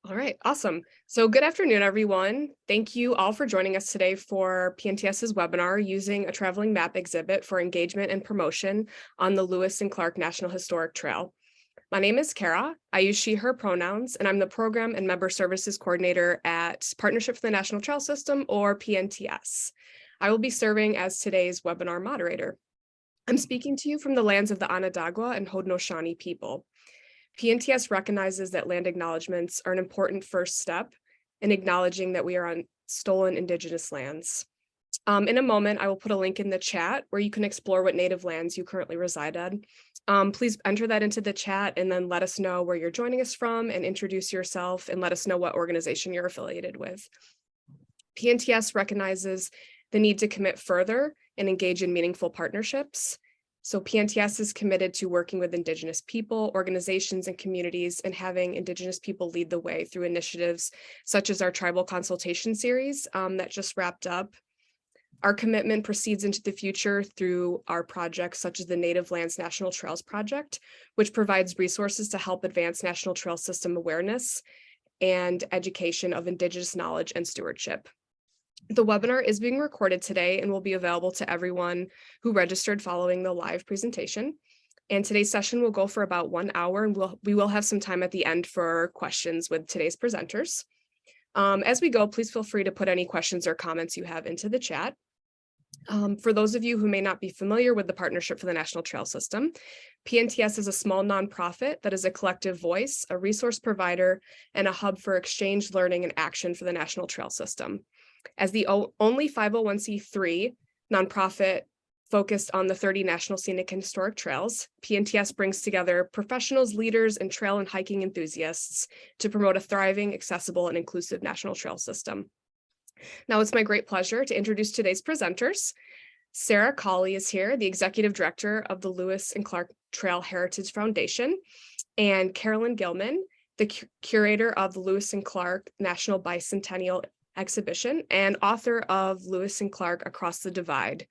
All right, awesome. So good afternoon, everyone. Thank you all for joining us today for PNTS's webinar, Using a Traveling Map Exhibit for Engagement and Promotion on the Lewis and Clark National Historic Trail. My name is Kara. I use she, her pronouns, and I'm the Program and Member Services Coordinator at Partnership for the National Trail System, or PNTS. I will be serving as today's webinar moderator. I'm speaking to you from the lands of the Onondaga and Haudenosaunee people. PNTS recognizes that land acknowledgements are an important first step in acknowledging that we are on stolen Indigenous lands. In a moment, I will put a link in the chat where you can explore what native lands you currently reside on. Please enter that into the chat and then let us know where you're joining us from and introduce yourself and let us know what organization you're affiliated with. PNTS recognizes the need to commit further and engage in meaningful partnerships. So PNTS is committed to working with Indigenous people, organizations, and communities, and having Indigenous people lead the way through initiatives such as our tribal consultation series that just wrapped up. Our commitment proceeds into the future through our projects such as the Native Lands National Trails Project, which provides resources to help advance National Trail System awareness and education of Indigenous knowledge and stewardship. The webinar is being recorded today and will be available to everyone who registered following the live presentation. And today's session will go for about 1 hour, and we will have some time at the end for questions with today's presenters. As we go, please feel free to put any questions or comments you have into the chat. For those of you who may not be familiar with the Partnership for the National Trail System, PNTS is a small nonprofit that is a collective voice, a resource provider, and a hub for exchange, learning, and action for the National Trail System. As the only 501c3 nonprofit focused on the 30 national scenic and historic trails, PNTS brings together professionals, leaders, and trail and hiking enthusiasts to promote a thriving, accessible, and inclusive national trail system. Now it's my great pleasure to introduce today's presenters. Sarah Cawley is here, the Executive Director of the Lewis and Clark Trail Heritage Foundation, and Carolyn Gilman, the curator of the Lewis and Clark National Bicentennial Exhibition and author of Lewis and Clark Across the Divide.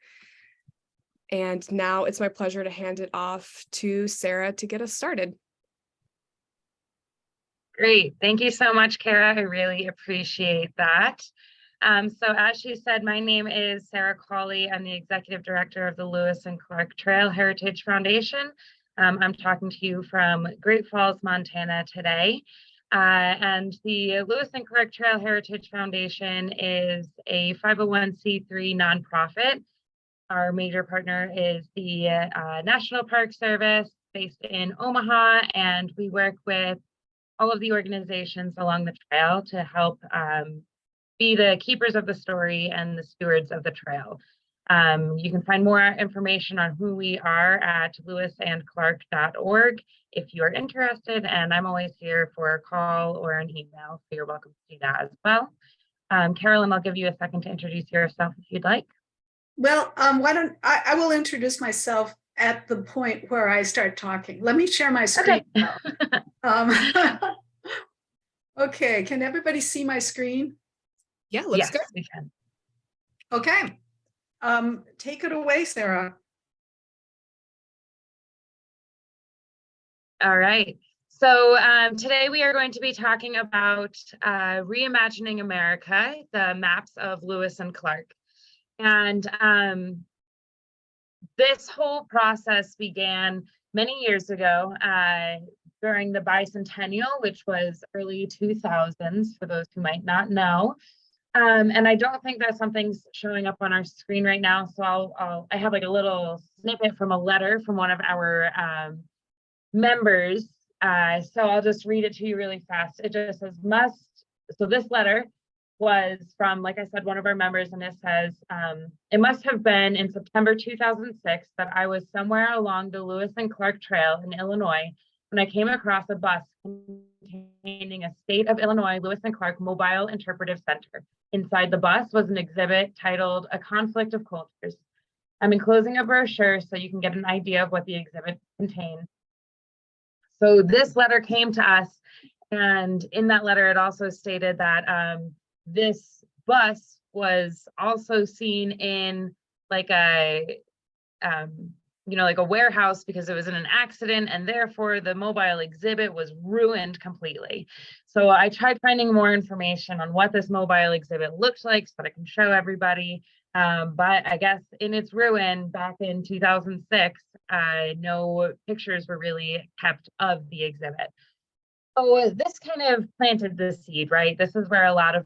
And now it's my pleasure to hand it off to Sarah to get us started. Great. Thank you so much, Kara. I really appreciate that. So as she said, my name is Sarah Cawley. I'm the Executive Director of the Lewis and Clark Trail Heritage Foundation. I'm talking to you from Great Falls, Montana today. And the Lewis and Clark Trail Heritage Foundation is a 501c3 nonprofit. Our major partner is the National Park Service based in Omaha, and we work with all of the organizations along the trail to help be the keepers of the story and the stewards of the trail. You can find more information on who we are at lewisandclark.org if you are interested, and I'm always here for a call or an email, so you're welcome to do that as well. Carolyn, I'll give you a second to introduce yourself if you'd like. Well, why don't I will introduce myself at the point where I start talking. Let me share my screen. Okay. Okay, can everybody see my screen? Yeah, looks good. Yes, we can. Okay. Take it away, Sarah. All right. So today we are going to be talking about Reimagining America, the maps of Lewis and Clark. And this whole process began many years ago during the Bicentennial, which was early 2000s, for those who might not know. And I don't think that something's showing up on our screen right now, so I have like a little snippet from a letter from one of our members. So I'll just read it to you really fast. It just says so this letter was from, like I said, one of our members, and it says, it must have been in September 2006 that I was somewhere along the Lewis and Clark Trail in Illinois when I came across a bus containing a State of Illinois Lewis and Clark Mobile Interpretive Center. Inside the bus was an exhibit titled A Conflict of Cultures. I'm enclosing a brochure so you can get an idea of what the exhibit contained. So this letter came to us, and in that letter it also stated that this bus was also seen in like a like a warehouse because it was in an accident, and therefore the mobile exhibit was ruined completely. So I tried finding more information on what this mobile exhibit looked like so that I can show everybody. But I guess in its ruin back in 2006, no pictures were really kept of the exhibit. So this kind of planted the seed, right? This is where a lot of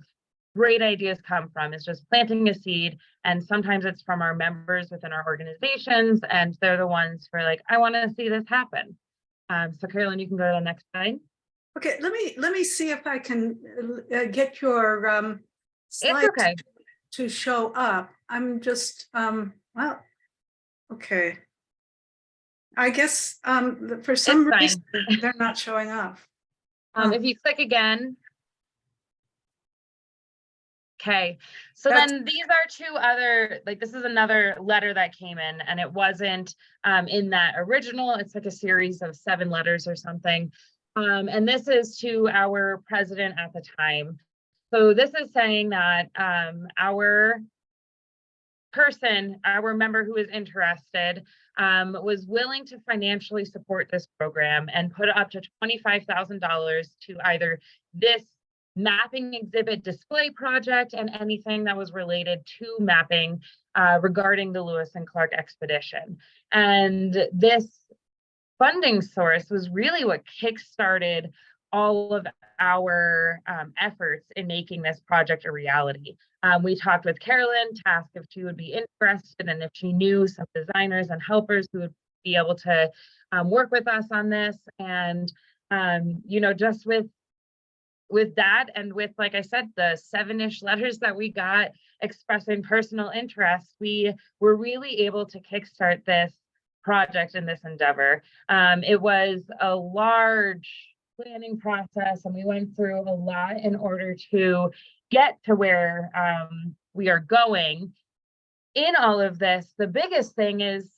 great ideas come from, is just planting a seed. And sometimes it's from our members within our organizations, and they're the ones who are like, I want to see this happen. So Carolyn, you can go to the next slide. Okay, let me see if I can get your It's slide okay. to show up. I'm just well, okay. I guess for some reason they're not showing up. If you click again. Okay, so then these are two other, like this is another letter that came in, and it wasn't in that original. It's like a series of 7 letters or something. And this is to our president at the time. So this is saying that our member who is interested, was willing to financially support this program and put up to $25,000 to either this mapping exhibit display project and anything that was related to mapping regarding the Lewis and Clark expedition. And this funding source was really what kickstarted all of our efforts in making this project a reality. We talked with Carolyn to ask if she would be interested and if she knew some designers and helpers who would be able to work with us on this. And, just with that, and with, like I said, the 7-ish letters that we got expressing personal interest, we were really able to kickstart this project and this endeavor. It was a large planning process, and we went through a lot in order to get to where we are going. In all of this, the biggest thing is,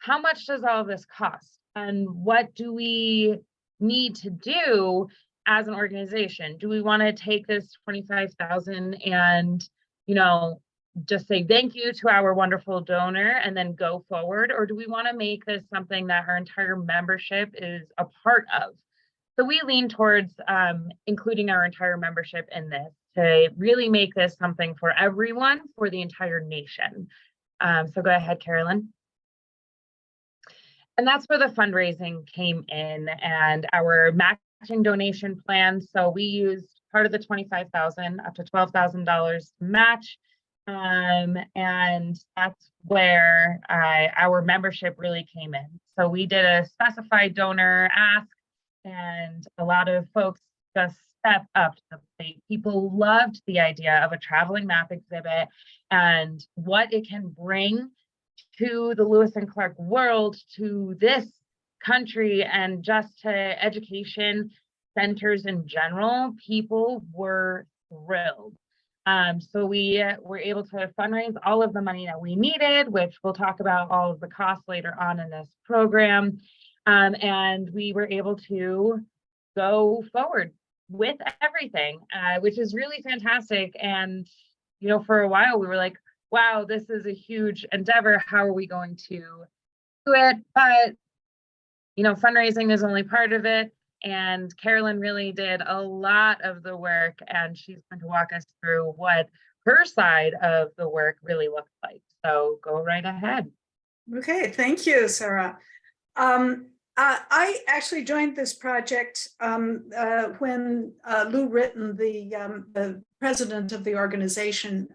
how much does all of this cost? And what do we need to do as an organization? Do we want to take this 25,000 and, just say thank you to our wonderful donor and then go forward? Or do we want to make this something that our entire membership is a part of? So we lean towards including our entire membership in this to really make this something for everyone, for the entire nation. So go ahead, Carolyn. And that's where the fundraising came in and our matching donation plan. So we used part of the $25,000 up to $12,000 to match. And that's where our membership really came in. So we did a specified donor ask, and a lot of folks just stepped up to the plate. People loved the idea of a traveling map exhibit and what it can bring to the Lewis and Clark world, to this country, and just to education centers in general. People were thrilled. So we were able to fundraise all of the money that we needed, which we'll talk about all of the costs later on in this program. And we were able to go forward with everything, which is really fantastic. And, for a while we were like, wow, this is a huge endeavor. How are we going to do it? But, fundraising is only part of it. And Carolyn really did a lot of the work, and she's going to walk us through what her side of the work really looked like. So go right ahead. Okay, thank you, Sarah. I actually joined this project when Lou Ritton, the president of the organization,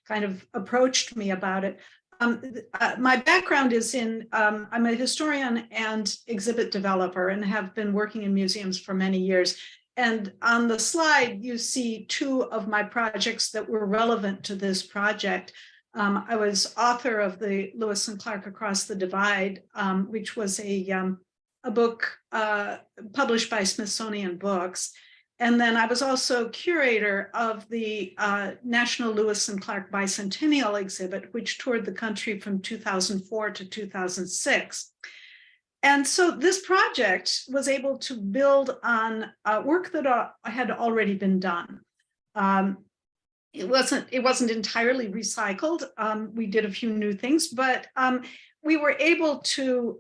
kind of approached me about it. My background is I'm a historian and exhibit developer and have been working in museums for many years. And on the slide, you see 2 of my projects that were relevant to this project. I was author of the Lewis and Clark Across the Divide, which was a book published by Smithsonian Books. And then I was also curator of the National Lewis and Clark Bicentennial exhibit, which toured the country from 2004 to 2006. And so this project was able to build on work that had already been done. It wasn't entirely recycled. We did a few new things, but we were able to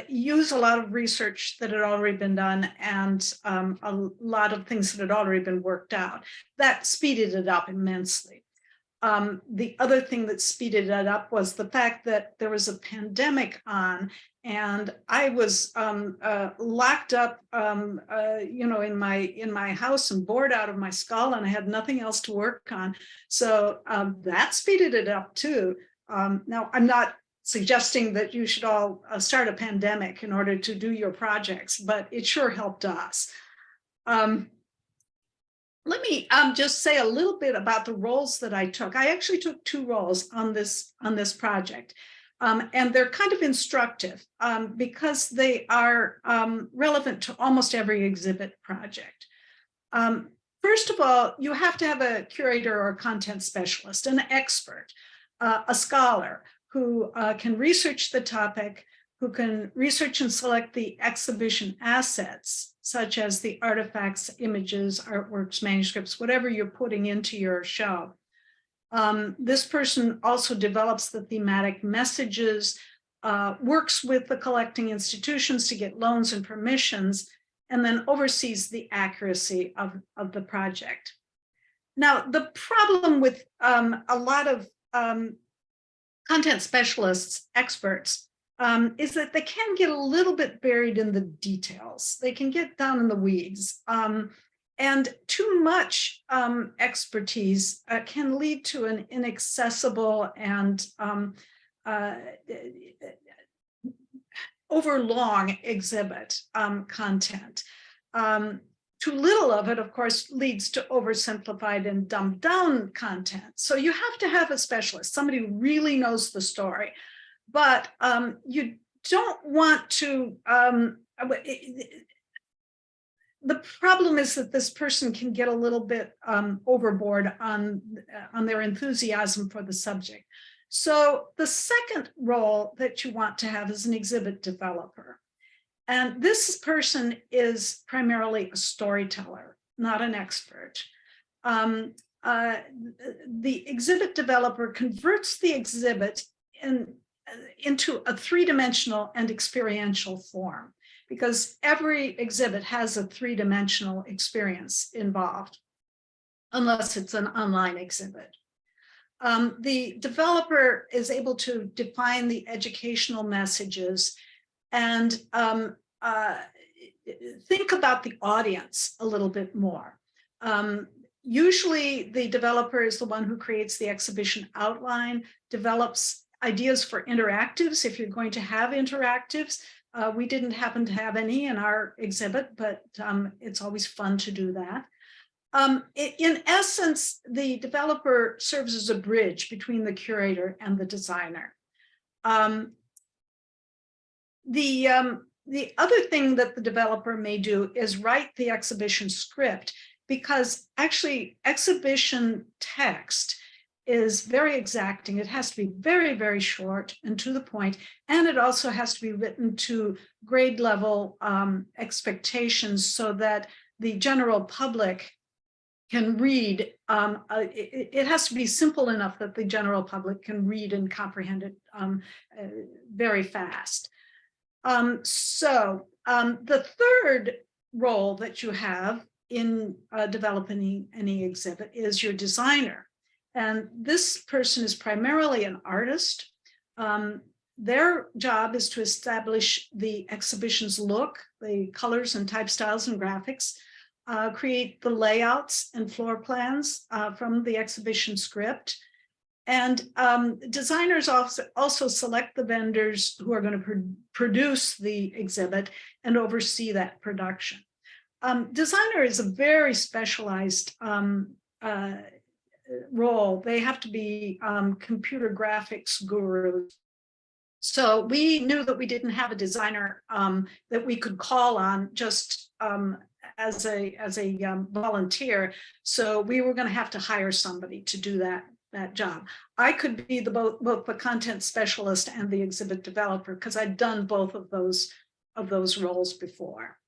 use a lot of research that had already been done and a lot of things that had already been worked out. That speeded it up immensely. The other thing that speeded it up was the fact that there was a pandemic on, and I was locked up, in my house and bored out of my skull, and I had nothing else to work on. So that speeded it up too. Now, I'm not suggesting that you should all start a pandemic in order to do your projects, but it sure helped us. Let me just say a little bit about the roles that I took. I actually took 2 roles on this project, and they're kind of instructive because they are relevant to almost every exhibit project. First of all, you have to have a curator or content specialist, an expert, a scholar who can research the topic, who can research and select the exhibition assets, such as the artifacts, images, artworks, manuscripts, whatever you're putting into your show. This person also develops the thematic messages, works with the collecting institutions to get loans and permissions, and then oversees the accuracy of the project. Now, the problem with a lot of content specialists, experts, is that they can get a little bit buried in the details. They can get down in the weeds. And too much expertise can lead to an inaccessible and overlong exhibit content. Too little of it, of course, leads to oversimplified and dumbed down content. So you have to have a specialist, somebody who really knows the story. But you don't want to, the problem is that this person can get a little bit overboard on their enthusiasm for the subject. So the second role that you want to have is an exhibit developer. And this person is primarily a storyteller, not an expert. The exhibit developer converts the exhibit into a 3-dimensional and experiential form, because every exhibit has a 3-dimensional experience involved, unless it's an online exhibit. The developer is able to define the educational messages and think about the audience a little bit more. Usually the developer is the one who creates the exhibition outline, develops ideas for interactives if you're going to have interactives. We didn't happen to have any in our exhibit, but it's always fun to do that. In essence, the developer serves as a bridge between the curator and the designer. The other thing that the developer may do is write the exhibition script, because actually exhibition text is very exacting. It has to be very, very short and to the point, and it also has to be written to grade level expectations so that the general public can read. It has to be simple enough that the general public can read and comprehend it very fast. The third role that you have in developing any exhibit is your designer. And this person is primarily an artist. Their job is to establish the exhibition's look, the colors and type styles and graphics, create the layouts and floor plans from the exhibition script. And designers also select the vendors who are going to produce the exhibit and oversee that production. Designer is a very specialized role. They have to be computer graphics gurus. So we knew that we didn't have a designer that we could call on just as a volunteer. So we were going to have to hire somebody to do that job. I could be both the content specialist and the exhibit developer, because I'd done both of those roles before.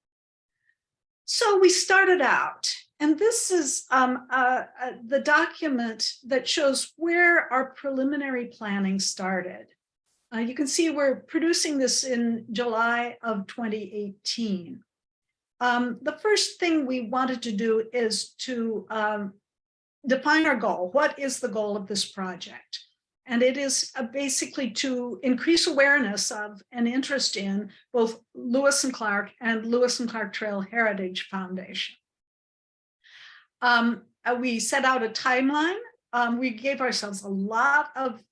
So we started out, and this is the document that shows where our preliminary planning started. You can see we're producing this in July of 2018. The first thing we wanted to do is to define our goal. What is the goal of this project? And it is basically to increase awareness of and interest in both Lewis and Clark and Lewis and Clark Trail Heritage Foundation. We set out a timeline. We gave ourselves a lot of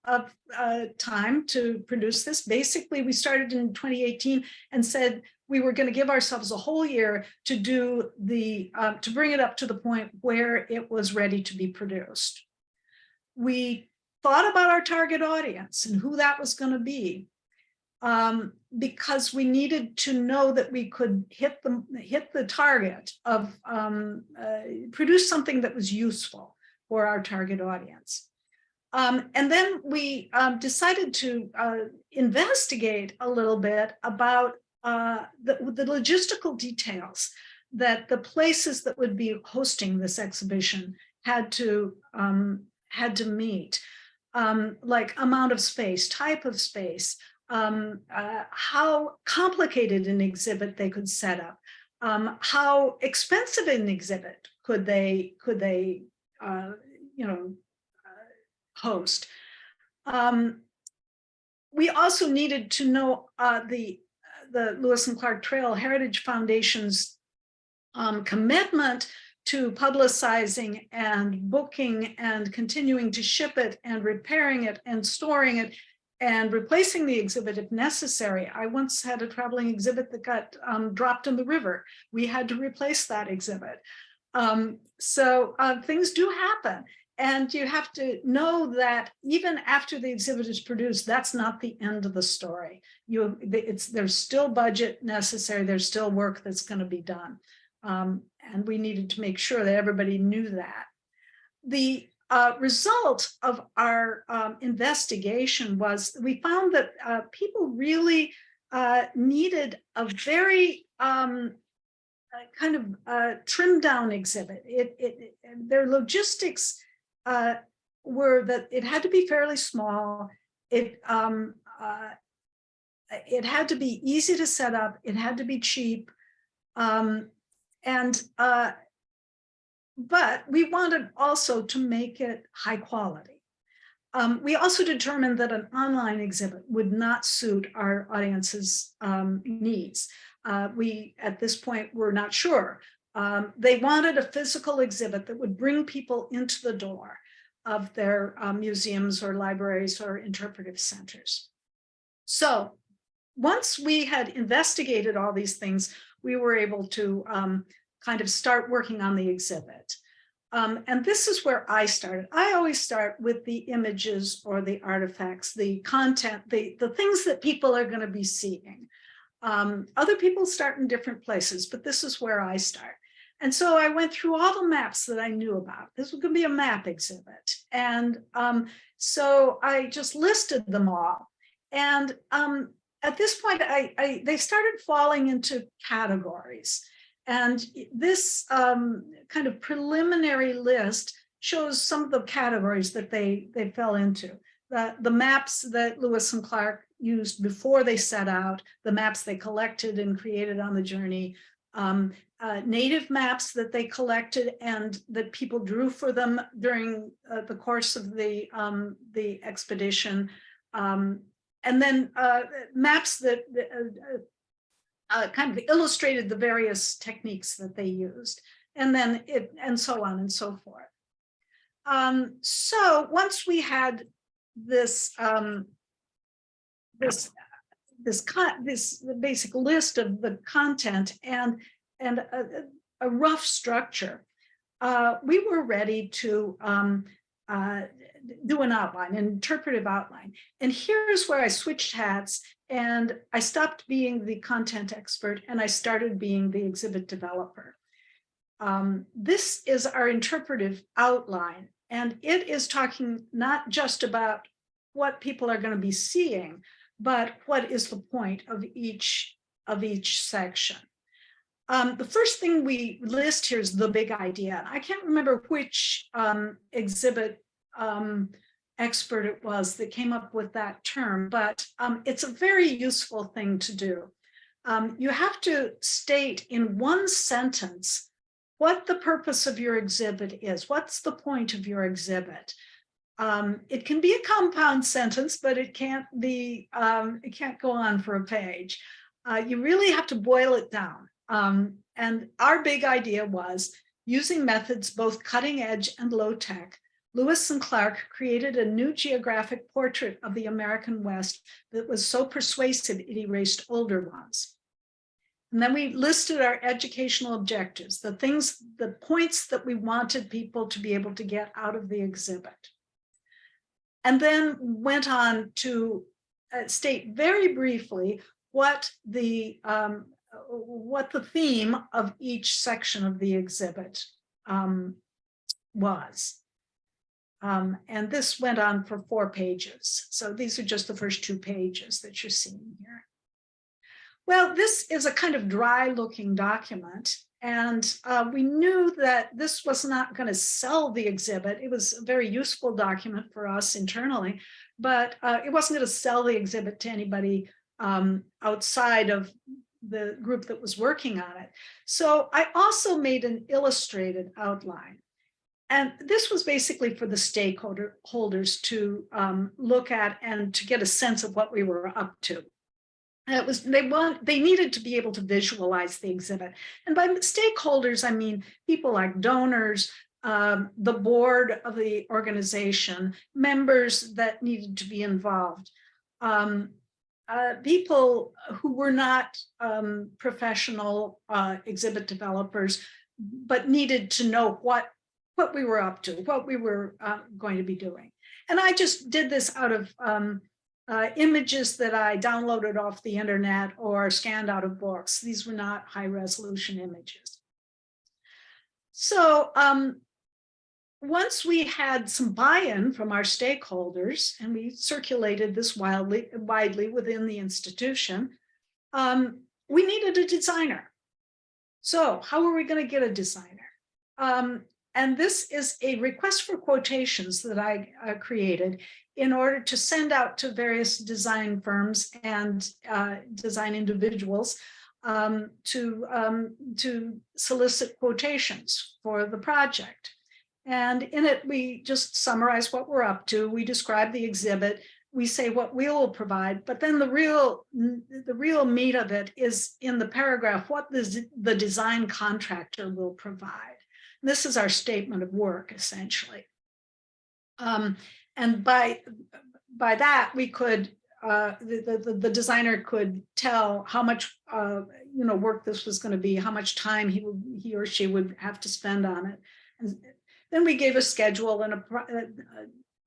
time to produce this. Basically, we started in 2018 and said we were going to give ourselves a whole year to do to bring it up to the point where it was ready to be produced. We thought about our target audience and who that was going to be, because we needed to know that we could hit the target of produce something that was useful for our target audience. And then we decided to investigate a little bit about the logistical details that the places that would be hosting this exhibition had to meet, like amount of space, type of space, how complicated an exhibit they could set up, how expensive an exhibit could they host. We also needed to know the Lewis and Clark Trail Heritage Foundation's commitment to publicizing and booking and continuing to ship it and repairing it and storing it and replacing the exhibit if necessary. I once had a traveling exhibit that got dropped in the river. We had to replace that exhibit. So things do happen. And you have to know that even after the exhibit is produced, that's not the end of the story. There's still budget necessary. There's still work that's going to be done. And we needed to make sure that everybody knew that. The result of our investigation was we found that people really needed a very kind of trimmed down exhibit. Their logistics were that it had to be fairly small. It had to be easy to set up. It had to be cheap. But we wanted also to make it high quality. We also determined that an online exhibit would not suit our audience's needs. We, at this point, were not sure. They wanted a physical exhibit that would bring people into the door of their museums or libraries or interpretive centers. So once we had investigated all these things, we were able to kind of start working on the exhibit. And this is where I started. I always start with the images or the artifacts, the content, the things that people are going to be seeing. Other people start in different places, but this is where I start. And so I went through all the maps that I knew about. This was going to be a map exhibit. And so I just listed them all. And at this point, they started falling into categories. And this kind of preliminary list shows some of the categories that they fell into. The maps that Lewis and Clark used before they set out, the maps they collected and created on the journey, native maps that they collected and that people drew for them during the course of the expedition, and then maps that kind of illustrated the various techniques that they used, and so on and so forth. So once we had this basic list of the content and a rough structure, we were ready to do an outline, an interpretive outline. And here's where I switched hats and I stopped being the content expert and I started being the exhibit developer. This is our interpretive outline, and it is talking not just about what people are going to be seeing, but what is the point of each section. The first thing we list here is the big idea. I can't remember which exhibit expert it was that came up with that term, but it's a very useful thing to do. You have to state in one sentence what the purpose of your exhibit is. What's the point of your exhibit? It can be a compound sentence, but it can't be. It can't go on for a page. You really have to boil it down. And our big idea was using methods both cutting edge and low tech. Lewis and Clark created a new geographic portrait of the American West that was so persuasive it erased older ones. And then we listed our educational objectives, the points that we wanted people to be able to get out of the exhibit. And then went on to state very briefly what the theme of each section of the exhibit was. And this went on for 4 pages. So these are just the first 2 pages that you're seeing here. Well, this is a kind of dry looking document. And we knew that this was not going to sell the exhibit. It was a very useful document for us internally, but it wasn't going to sell the exhibit to anybody outside of the group that was working on it. So I also made an illustrated outline. And this was basically for the stakeholders to look at and to get a sense of what we were up to. And it was they needed to be able to visualize the exhibit. And by stakeholders, I mean people like donors, the board of the organization, members that needed to be involved, people who were not professional exhibit developers, but needed to know what we were up to, what we were going to be doing. And I just did this out of images that I downloaded off the internet or scanned out of books. These were not high resolution images. So once we had some buy-in from our stakeholders, and we circulated this widely within the institution, we needed a designer. So how are we going to get a designer? And this is a request for quotations that I created in order to send out to various design firms and design individuals to solicit quotations for the project. And in it, we just summarize what we're up to. We describe the exhibit. We say what we will provide, but then the real meat of it is in the paragraph, what the design contractor will provide. This is our statement of work, essentially. And by that, we could, the designer could tell how much work this was going to be, how much time he or she would have to spend on it. And then we gave a schedule and an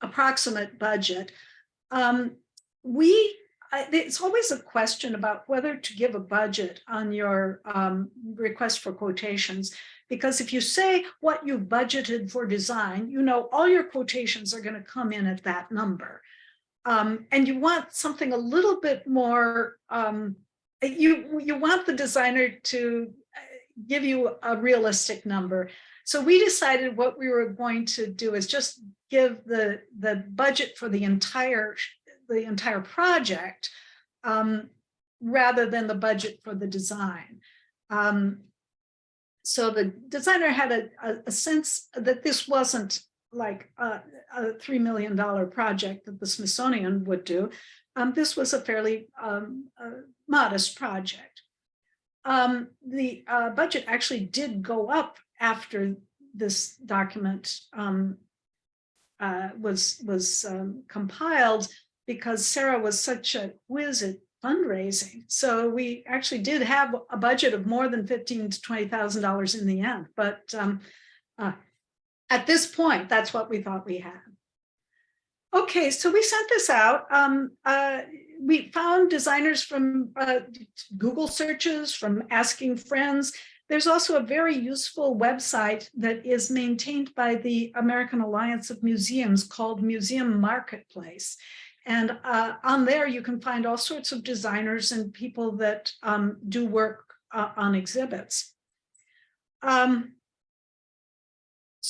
approximate budget. It's always a question about whether to give a budget on your request for quotations, because if you say what you budgeted for design, all your quotations are going to come in at that number. And you want something a little bit more, you want the designer to give you a realistic number. So we decided what we were going to do is just give the budget for the entire project rather than the budget for the design. So the designer had a sense that this wasn't like a $3 million project that the Smithsonian would do. This was a fairly modest project. The budget actually did go up after this document was compiled, because Sarah was such a whiz at fundraising. So we actually did have a budget of more than $15,000 to $20,000 in the end. But at this point, that's what we thought we had. Okay, so we sent this out. We found designers from Google searches, from asking friends. There's also a very useful website that is maintained by the American Alliance of Museums called Museum Marketplace. And on there, you can find all sorts of designers and people that do work on exhibits.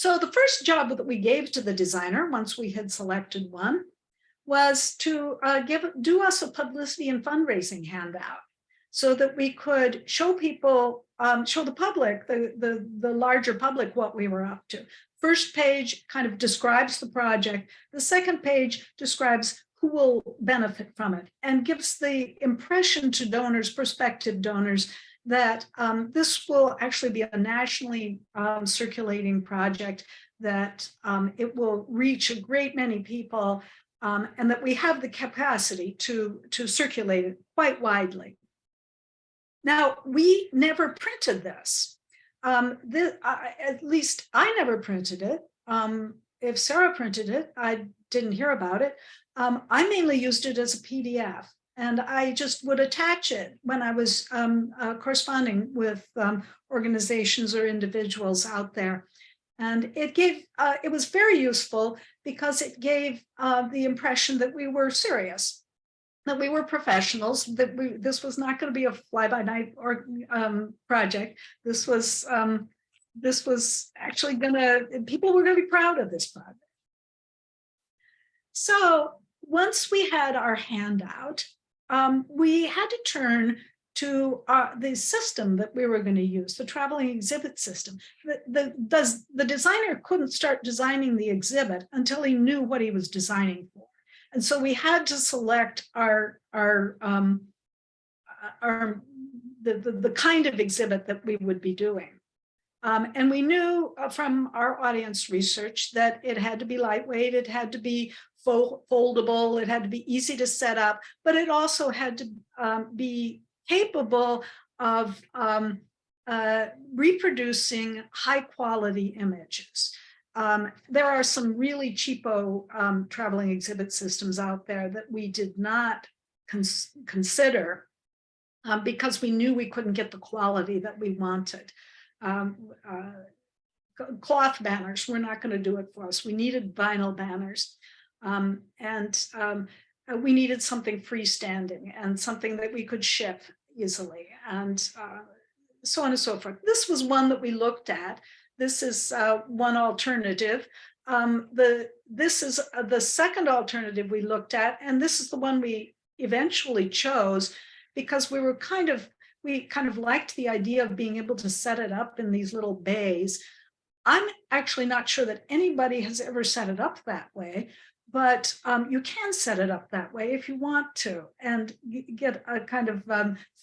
So the first job that we gave to the designer, once we had selected one, was to do us a publicity and fundraising handout so that we could show people, show the public, the larger public, what we were up to. First page kind of describes the project. The second page describes who will benefit from it and gives the impression to donors, prospective donors, that this will actually be a nationally circulating project, that it will reach a great many people, and that we have the capacity to circulate it quite widely. Now, we never printed this. At least I never printed it. If Sarah printed it, I didn't hear about it. I mainly used it as a PDF, and I just would attach it when I was corresponding with organizations or individuals out there. And it was very useful because it gave the impression that we were serious, that we were professionals, that this was not going to be a fly-by-night project. This was actually people were going to be proud of this project. So once we had our handout, we had to turn to the system that we were going to use, the traveling exhibit system. The designer couldn't start designing the exhibit until he knew what he was designing for. And so we had to select the kind of exhibit that we would be doing. And we knew from our audience research that it had to be lightweight, it had to be foldable, it had to be easy to set up, but it also had to be capable of reproducing high quality images. There are some really cheapo traveling exhibit systems out there that we did not consider because we knew we couldn't get the quality that we wanted. Cloth banners were not going to do it for us. We needed vinyl banners, and we needed something freestanding and something that we could ship easily, and so on and so forth. This was one that we looked at. This is one alternative. This is the second alternative we looked at, and this is the one we eventually chose because we kind of liked the idea of being able to set it up in these little bays. I'm actually not sure that anybody has ever set it up that way, but you can set it up that way if you want to and get a kind of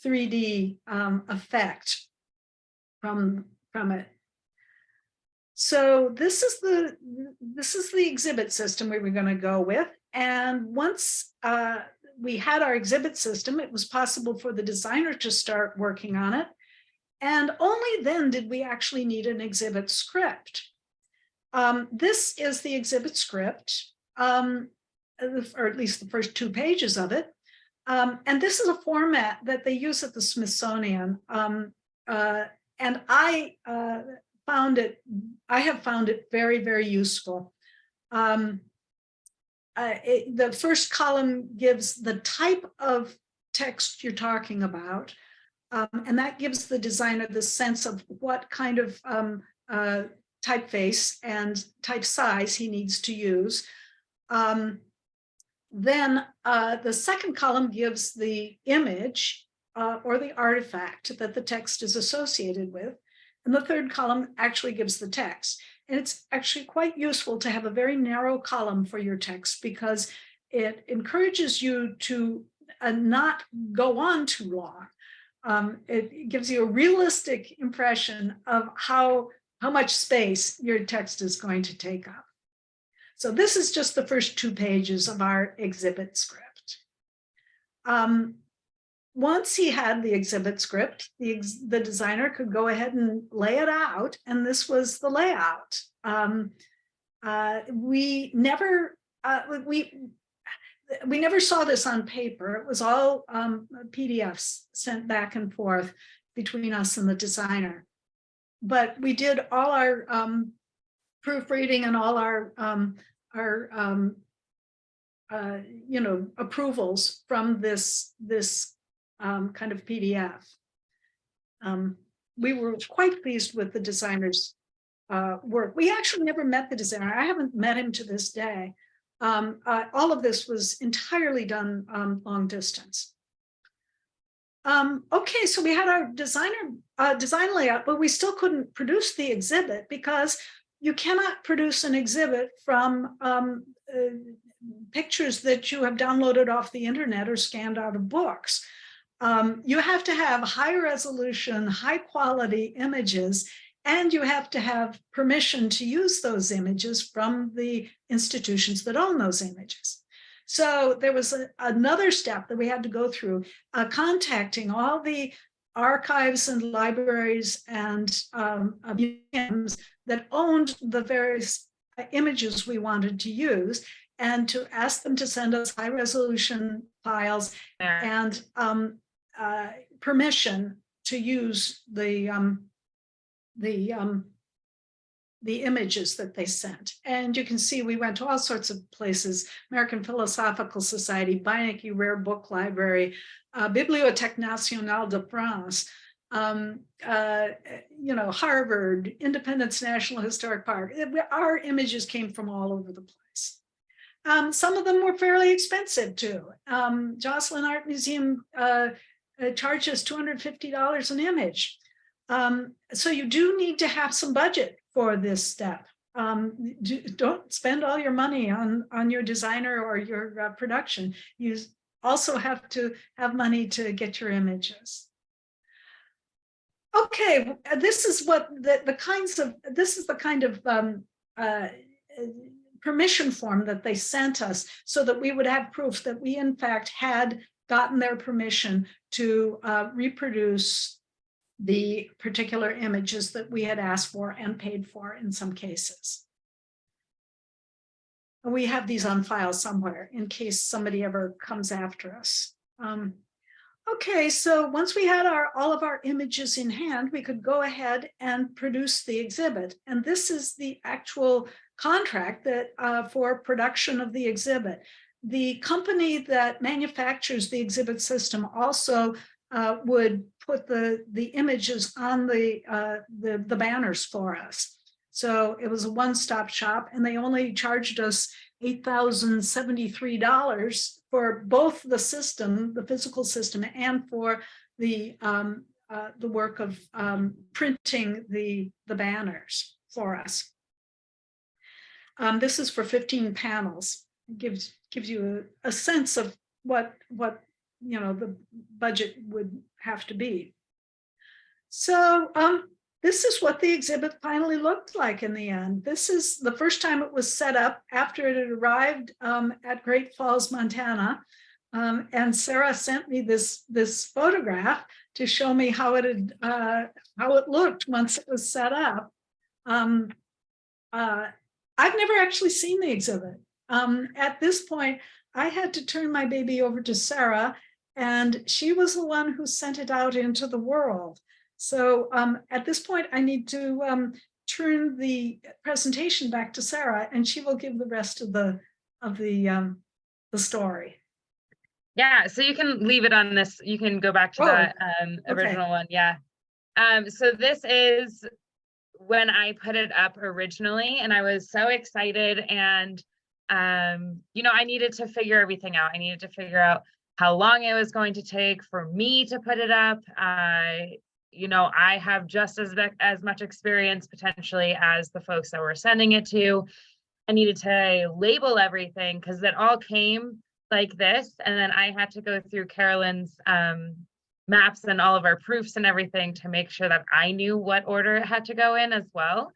3D effect from it. So this is the exhibit system we were going to go with. And once we had our exhibit system, it was possible for the designer to start working on it. And only then did we actually need an exhibit script. This is the exhibit script, or at least the first 2 pages of it. And this is a format that they use at the Smithsonian. And I have found it very, very useful. The first column gives the type of text you're talking about, and that gives the designer the sense of what kind of typeface and type size he needs to use. Then the second column gives the image or the artifact that the text is associated with. And the third column actually gives the text. And it's actually quite useful to have a very narrow column for your text because it encourages you to not go on too long. It gives you a realistic impression of how much space your text is going to take up. So this is just the first 2 pages of our exhibit script. Once he had the exhibit script, the designer could go ahead and lay it out, and this was the layout. We never saw this on paper. It was all PDFs sent back and forth between us and the designer. But we did all our proofreading and all our approvals from this kind of PDF. We were quite pleased with the designer's work. We actually never met the designer. I haven't met him to this day. All of this was entirely done long distance. Okay, so we had our design layout, but we still couldn't produce the exhibit because you cannot produce an exhibit from pictures that you have downloaded off the internet or scanned out of books. You have to have high resolution, high quality images, and you have to have permission to use those images from the institutions that own those images. So there was another step that we had to go through, contacting all the archives and libraries and museums that owned the various images we wanted to use, and to ask them to send us high resolution files and permission to use the images that they sent. And you can see we went to all sorts of places: American Philosophical Society, Beinecke Rare Book Library, Bibliothèque Nationale de France, Harvard, Independence National Historic Park. Our images came from all over the place. Some of them were fairly expensive too. Joslin Art Museum charges $250 an image. So you do need to have some budget for this step. Don't spend all your money on your designer or your production. You also have to have money to get your images. Okay, this is what this is the kind of permission form that they sent us, so that we would have proof that we in fact had gotten their permission to reproduce the particular images that we had asked for and paid for in some cases. We have these on file somewhere in case somebody ever comes after us. Okay, so once we had all of our images in hand, we could go ahead and produce the exhibit. And this is the actual contract that for production of the exhibit. The company that manufactures the exhibit system also would put the images on the banners for us. So it was a one-stop shop, and they only charged us $8,073 for both the system, the physical system, and for the work of printing the banners for us. This is for 15 panels. It gives you a sense of what the budget would have to be. So this is what the exhibit finally looked like in the end. This is the first time it was set up after it had arrived at Great Falls, Montana. And Sarah sent me this photograph to show me how it looked once it was set up. I've never actually seen the exhibit. At this point, I had to turn my baby over to Sarah, and she was the one who sent it out into the world. So at this point, I need to turn the presentation back to Sarah, and she will give the rest of the story. Yeah, so you can leave it on this. You can go back to that original one. Yeah. So this is when I put it up originally, and I was so excited, and I needed to figure everything out. I needed to figure out how long it was going to take for me to put it up. I have just as much experience potentially as the folks that we're sending it to. I needed to label everything because it all came like this, and then I had to go through Carolyn's maps and all of our proofs and everything to make sure that I knew what order it had to go in as well.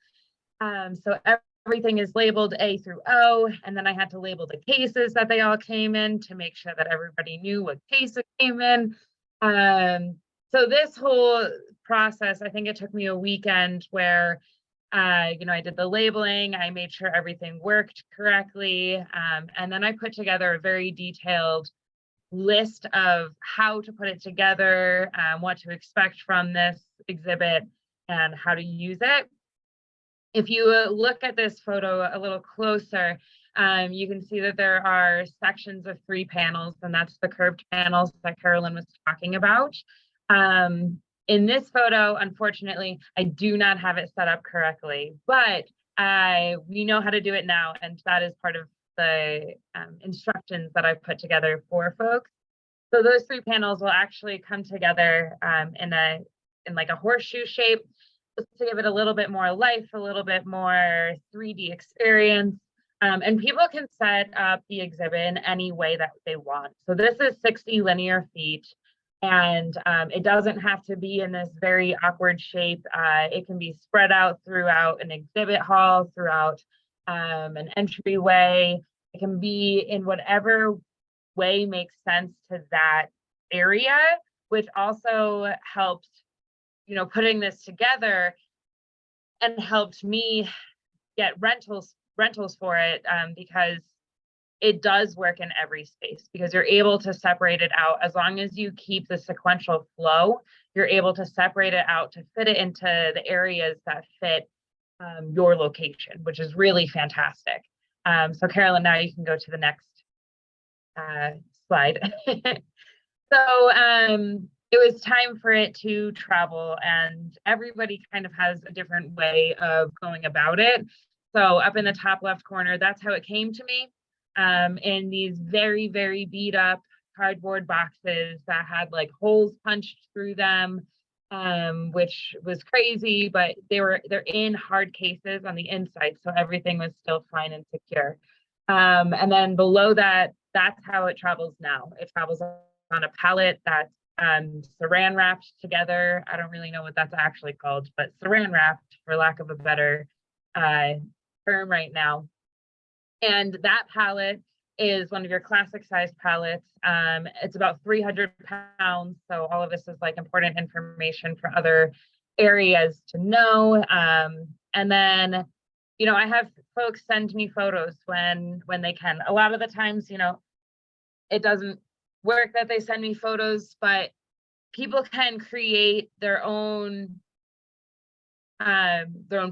So everything is labeled A through O, and then I had to label the cases that they all came in to make sure that everybody knew what case it came in. So this whole process, I think it took me a weekend where I did the labeling, I made sure everything worked correctly, and then I put together a very detailed list of how to put it together, what to expect from this exhibit, and how to use it. If you look at this photo a little closer, you can see that there are sections of 3 panels, and that's the curved panels that Carolyn was talking about. In this photo, unfortunately, I do not have it set up correctly, but we know how to do it now, and that is part of the instructions that I've put together for folks. So those 3 panels will actually come together in like a horseshoe shape, just to give it a little bit more life, a little bit more 3D experience. And people can set up the exhibit in any way that they want. So this is 60 linear feet, and it doesn't have to be in this very awkward shape. It can be spread out throughout an exhibit hall, throughout an entryway. It can be in whatever way makes sense to that area, which also helped, putting this together, and helped me get rentals for it, because it does work in every space, because you're able to separate it out. As long as you keep the sequential flow, you're able to separate it out to fit it into the areas that fit your location, which is really fantastic. So Carolyn, now you can go to the next slide. So it was time for it to travel, and everybody kind of has a different way of going about it. So up in the top left corner, that's how it came to me, in these very, very beat up cardboard boxes that had like holes punched through them, which was crazy, but they're in hard cases on the inside, so everything was still fine and secure. And then below that, that's how it travels now. It travels on a pallet that's saran wrapped together. I don't really know what that's actually called, but saran wrapped, for lack of a better term right now. And that pallet is one of your classic sized pallets. It's about 300 pounds. So all of this is like important information for other areas to know. And then, I have folks send me photos when they can. A lot of the times, it doesn't work that they send me photos, but people can create their own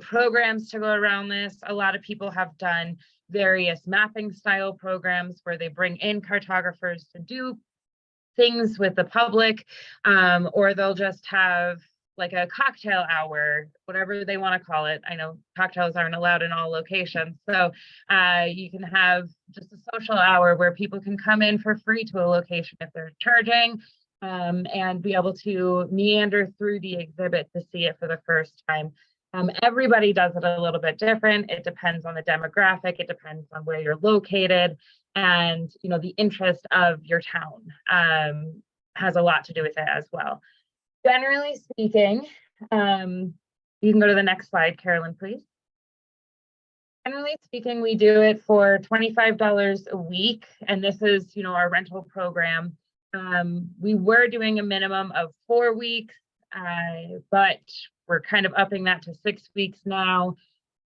programs to go around this. A lot of people have done various mapping style programs where they bring in cartographers to do things with the public, or they'll just have like a cocktail hour, whatever they want to call it. I know cocktails aren't allowed in all locations. So you can have just a social hour where people can come in for free to a location if they're charging, and be able to meander through the exhibit to see it for the first time. Everybody does it a little bit different. It depends on the demographic. It depends on where you're located, and the interest of your town has a lot to do with it as well. Generally speaking, you can go to the next slide, Carolyn, please. Generally speaking, we do it for $25 a week, and this is, our rental program. We were doing a minimum of 4 weeks, but we're kind of upping that to 6 weeks now.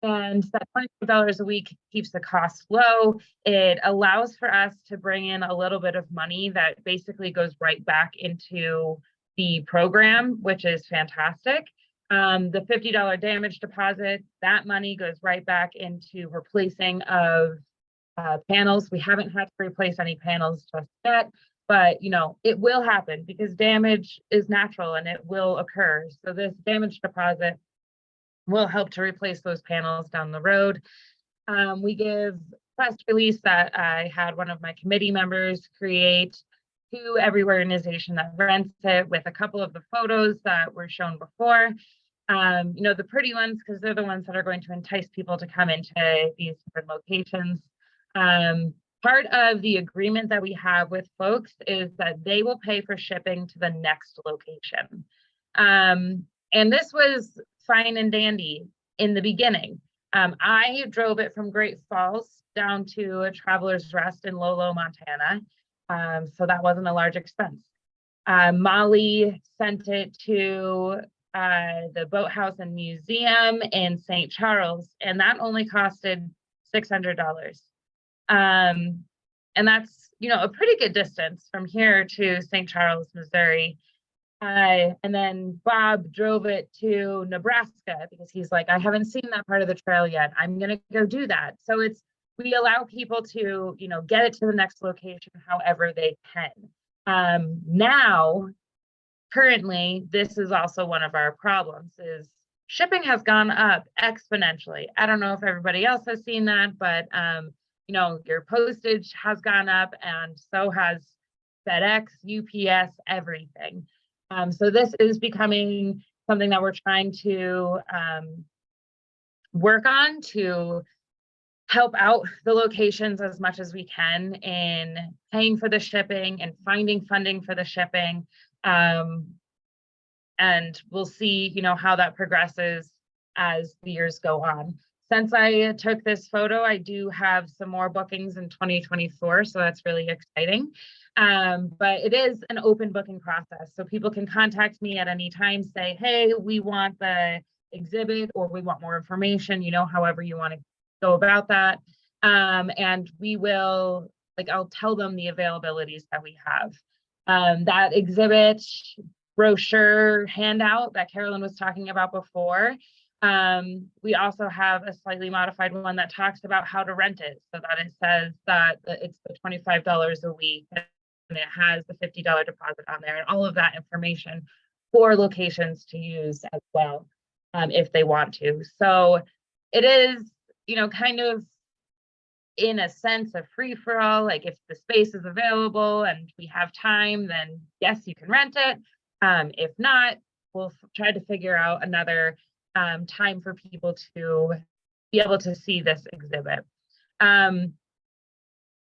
And that $25 a week keeps the cost low. It allows for us to bring in a little bit of money that basically goes right back into the program, which is fantastic. The $50 damage deposit, that money goes right back into replacing of panels. We haven't had to replace any panels just yet, but it will happen because damage is natural and it will occur. So this damage deposit will help to replace those panels down the road. We give press release that I had one of my committee members create to every organization that rents it, with a couple of the photos that were shown before. The pretty ones, because they're the ones that are going to entice people to come into these different locations. Part of the agreement that we have with folks is that they will pay for shipping to the next location. And this was fine and dandy in the beginning. I drove it from Great Falls down to a Traveler's Rest in Lolo, Montana. So that wasn't a large expense. Molly sent it to the Boathouse and Museum in St. Charles, and that only costed $600. And that's, a pretty good distance from here to St. Charles, Missouri. And then Bob drove it to Nebraska because he's like, I haven't seen that part of the trail yet. I'm going to go do that. So we allow people to, get it to the next location however they can. Now, currently, this is also one of our problems, is shipping has gone up exponentially. I don't know if everybody else has seen that, but you know, your postage has gone up, and so has FedEx, UPS, everything. So this is becoming something that we're trying to work on to help out the locations as much as we can in paying for the shipping and finding funding for the shipping. And we'll see, you know, how that progresses as the years go on. Since I took this photo, I do have some more bookings in 2024, so that's really exciting. But it is an open booking process, so people can contact me at any time, say, hey, we want the exhibit, or we want more information, you know, however you want to go about that. And we will, like, I'll tell them the availabilities that we have. That exhibit brochure handout that Carolyn was talking about before, we also have a slightly modified one that talks about how to rent it, so that it says that it's the $25 a week, and it has the $50 deposit on there, and all of that information for locations to use as well, if they want to. So it is, you know, kind of in a sense a free-for-all. Like, if the space is available and we have time, then yes, you can rent it. If not, we'll try to figure out another time for people to be able to see this exhibit.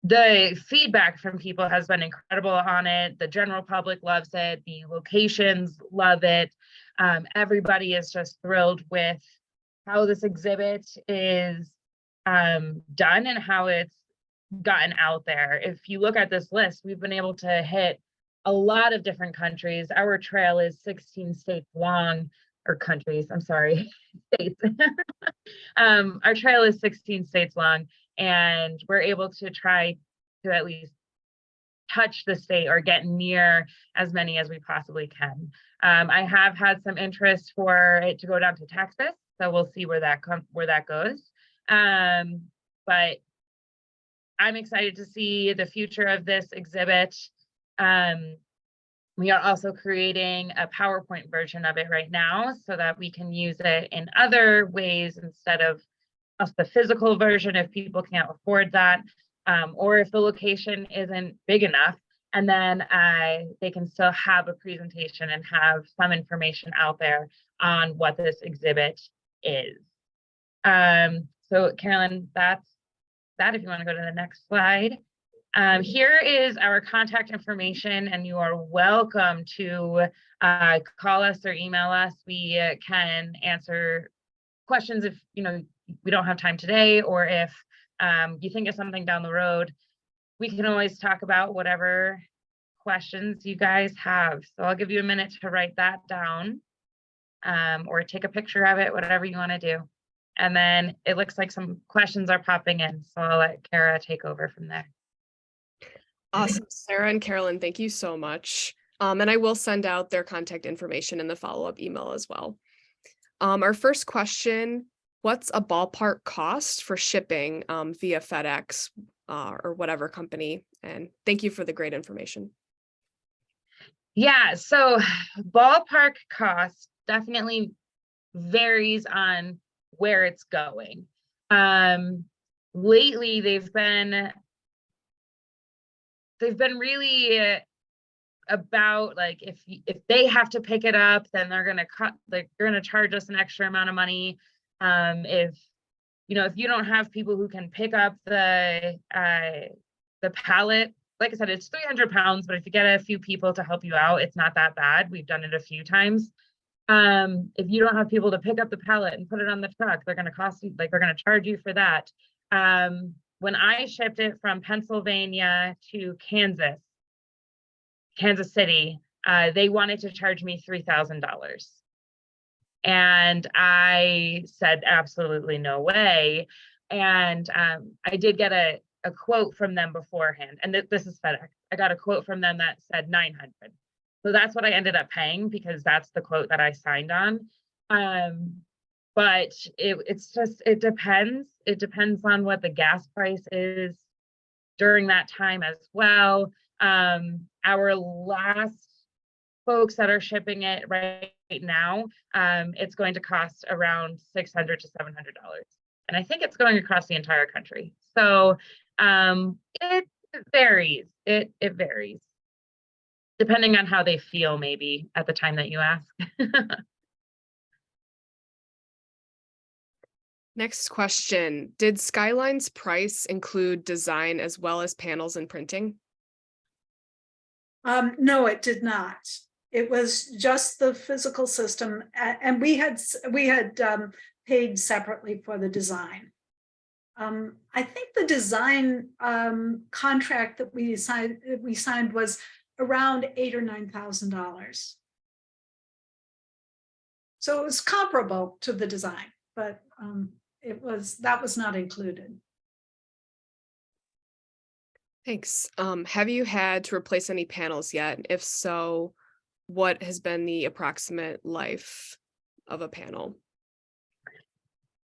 The feedback from people has been incredible on it. The general public loves it. The locations love it. Everybody is just thrilled with how this exhibit is done and how it's gotten out there. If you look at this list, we've been able to hit a lot of different countries. Our trail is 16 states long, or countries, I'm sorry, states. Our trail is 16 states long, and we're able to try to at least touch the state or get near as many as we possibly can. I have had some interest for it to go down to Texas, so we'll see where that goes. But I'm excited to see the future of this exhibit. We are also creating a PowerPoint version of it right now, so that we can use it in other ways instead of just the physical version if people can't afford that, or if the location isn't big enough. And then they can still have a presentation and have some information out there on what this exhibit is. So Carolyn, that's that. If you want to go to the next slide. Here is our contact information, and you are welcome to call us or email us. We can answer questions if, you know, we don't have time today, or if you think of something down the road. We can always talk about whatever questions you guys have. So I'll give you a minute to write that down, or take a picture of it, whatever you want to do. And then it looks like some questions are popping in, so I'll let Kara take over from there. Awesome, Sarah and Carolyn, thank you so much. And I will send out their contact information in the follow-up email as well. Our first question, what's a ballpark cost for shipping via FedEx or whatever company? And thank you for the great information. Yeah, so ballpark cost definitely varies on where it's going. Lately, they've been really about, like, if they have to pick it up, then they're gonna charge us an extra amount of money. If you don't have people who can pick up the pallet, like I said, it's 300 pounds, but if you get a few people to help you out, it's not that bad. We've done it a few times. If you don't have people to pick up the pallet and put it on the truck, they're gonna cost you, like, they're gonna charge you for that. When I shipped it from Pennsylvania to Kansas City, they wanted to charge me $3,000. And I said, absolutely no way. And I did get a quote from them beforehand. And this is FedEx. I got a quote from them that said $900. So that's what I ended up paying, because that's the quote that I signed on. But it depends. It depends on what the gas price is during that time as well. Our last folks that are shipping it right now, it's going to cost around $600 to $700. And I think it's going across the entire country. So it varies. It varies depending on how they feel, maybe at the time that you ask. Next question. Did Skyline's price include design as well as panels and printing? No, it did not. It was just the physical system, and we had paid separately for the design. I think the design contract that we signed was around $8,000 or $9,000. So it was comparable to the design, but that was not included. Thanks. Have you had to replace any panels yet? If so, what has been the approximate life of a panel?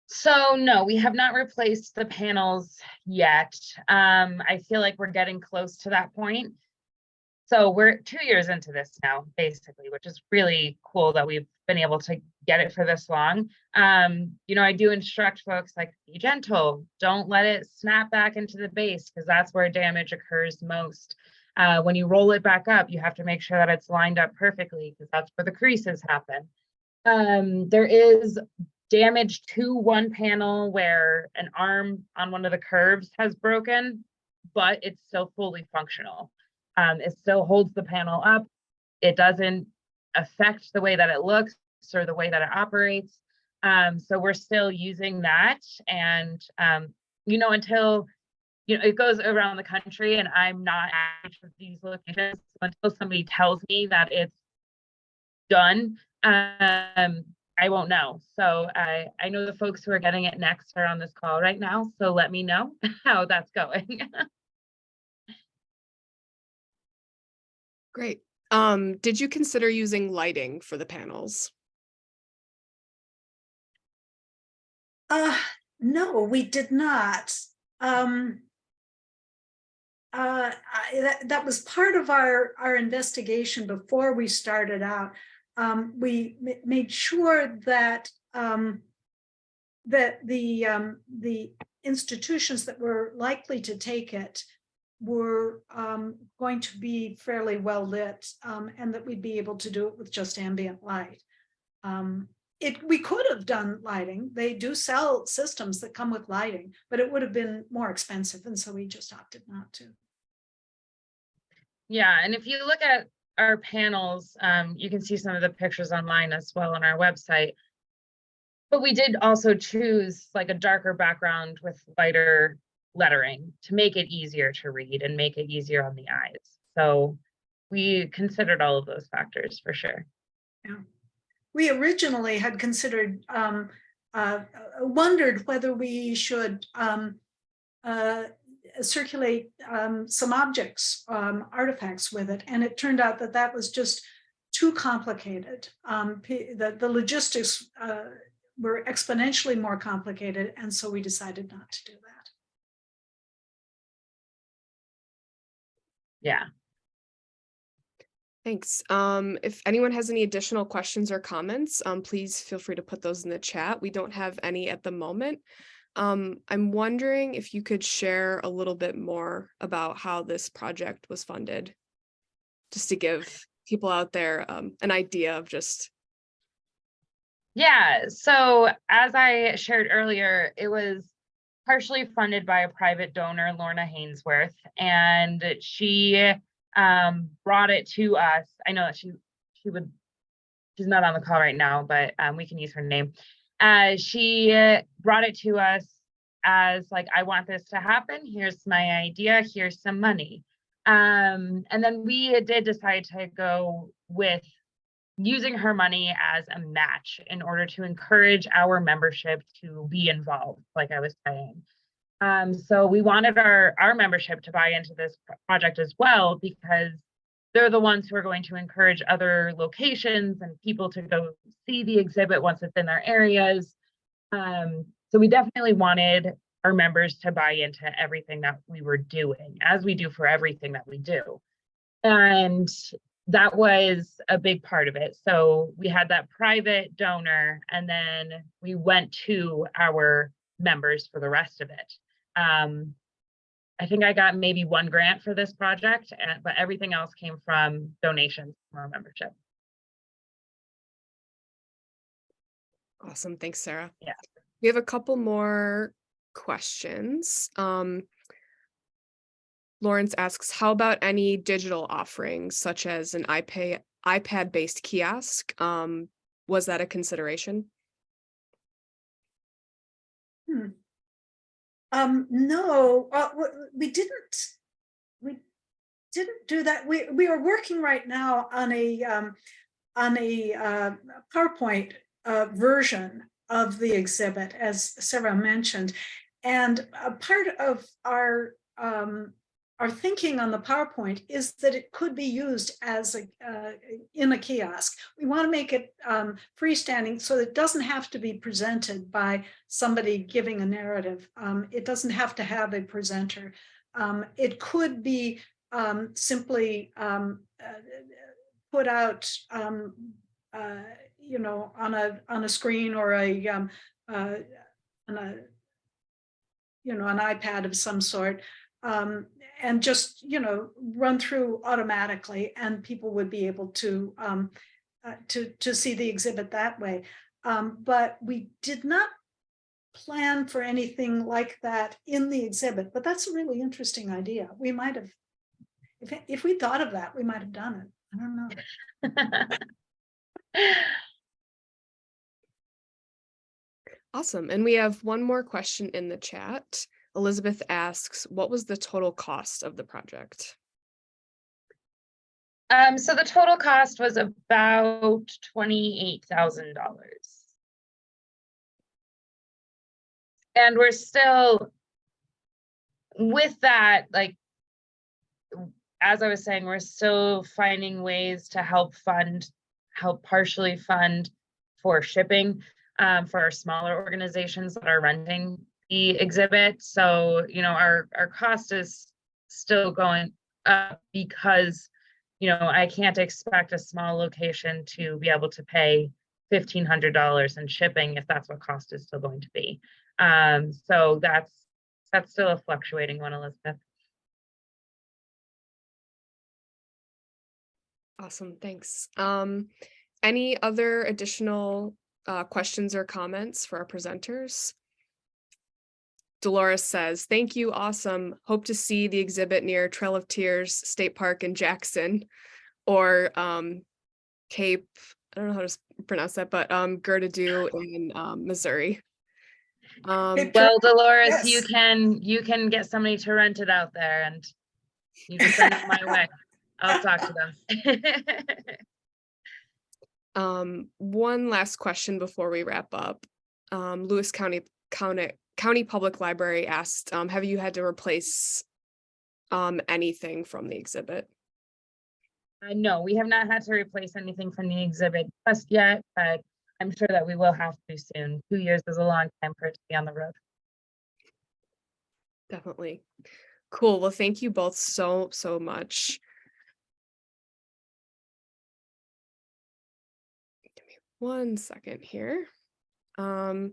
So no, we have not replaced the panels yet. I feel like we're getting close to that point. So we're 2 years into this now, basically, which is really cool that we've been able to get it for this long. I do instruct folks, like, be gentle, don't let it snap back into the base, because that's where damage occurs most. When you roll it back up, you have to make sure that it's lined up perfectly, because that's where the creases happen. There is damage to one panel where an arm on one of the curves has broken, but it's still fully functional. It still holds the panel up. It doesn't affect the way that it looks or the way that it operates. So we're still using that. And, until, it goes around the country and I'm not at each of these locations until somebody tells me that it's done, I won't know. So I know the folks who are getting it next are on this call right now. So let me know how that's going. Great. Did you consider using lighting for the panels? No, we did not. That was part of our investigation before we started out. We made sure that that the institutions that were likely to take it were going to be fairly well lit, and that we'd be able to do it with just ambient light. We could have done lighting. They do sell systems that come with lighting, but it would have been more expensive, and so we just opted not to. Yeah, and if you look at our panels, you can see some of the pictures online as well on our website. But we did also choose like a darker background with lighter lettering to make it easier to read and make it easier on the eyes. So we considered all of those factors for sure. Yeah. We originally had considered, wondered whether we should circulate some objects, artifacts with it. And it turned out that that was just too complicated. The logistics were exponentially more complicated. And so we decided not to do that. Yeah. Thanks. If anyone has any additional questions or comments, please feel free to put those in the chat. We don't have any at the moment. I'm wondering if you could share a little bit more about how this project was funded, just to give people out there an idea of just. Yeah, so as I shared earlier, it was partially funded by a private donor, Lorna Hainsworth, and she brought it to us. I know that she's not on the call right now, but we can use her name. She brought it to us as like, I want this to happen. Here's my idea. Here's some money. And then we did decide to go with using her money as a match in order to encourage our membership to be involved, like I was saying. So we wanted our membership to buy into this project as well, because they're the ones who are going to encourage other locations and people to go see the exhibit once it's in their areas. So we definitely wanted our members to buy into everything that we were doing, as we do for everything that we do. And that was a big part of it. So we had that private donor, and then we went to our members for the rest of it. I think I got maybe one grant for this project, but everything else came from donations from our membership. Awesome. Thanks, Sarah. Yeah. We have a couple more questions. Lawrence asks, how about any digital offerings such as an iPad-based kiosk? Was that a consideration? No, we didn't do that. We are working right now on a PowerPoint version of the exhibit, as Sarah mentioned, and a part of our thinking on the PowerPoint is that it could be used as in a kiosk. We want to make it freestanding so that it doesn't have to be presented by somebody giving a narrative. It doesn't have to have a presenter. It could be simply put out, on a screen or an iPad of some sort. And just, run through automatically, and people would be able to see the exhibit that way. But we did not plan for anything like that in the exhibit, but that's a really interesting idea. We might have, if we thought of that, we might have done it. I don't know. Awesome. And we have one more question in the chat. Elizabeth asks, what was the total cost of the project? So the total cost was about $28,000. And we're still, with that, like, as I was saying, we're still finding ways to help partially fund for shipping for our smaller organizations that are renting the exhibit. So, our cost is still going up because, I can't expect a small location to be able to pay $1,500 in shipping if that's what cost is still going to be. So that's still a fluctuating one, Elizabeth. Awesome, thanks. Any other additional questions or comments for our presenters? Dolores says, thank you, awesome. Hope to see the exhibit near Trail of Tears State Park in Jackson, or Cape, I don't know how to pronounce that, but Gertrude in Missouri. Well, Dolores, yes. you can get somebody to rent it out there, and you can send it my way. I'll talk to them. One last question before we wrap up. Lewis County Public Library asked, have you had to replace anything from the exhibit? No, we have not had to replace anything from the exhibit just yet, but I'm sure that we will have to soon. 2 years is a long time for it to be on the road. Definitely. Cool. Well, thank you both so much. Give me 1 second here. All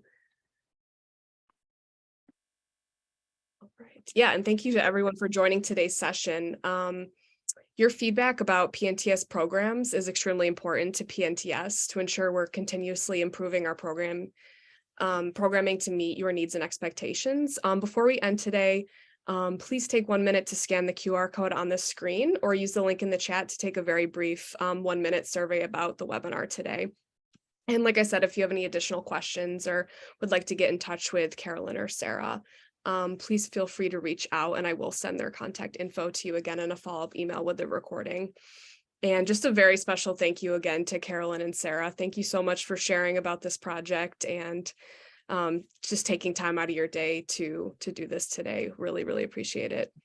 right. Yeah, and thank you to everyone for joining today's session. Your feedback about PNTS programs is extremely important to PNTS to ensure we're continuously improving our programming to meet your needs and expectations. Before we end today, please take 1 minute to scan the QR code on the screen or use the link in the chat to take a very brief 1-minute survey about the webinar today. And like I said, if you have any additional questions or would like to get in touch with Carolyn or Sarah, please feel free to reach out, and I will send their contact info to you again in a follow-up email with the recording. And just a very special thank you again to Carolyn and Sarah. Thank you so much for sharing about this project and just taking time out of your day to do this today. Really, really appreciate it.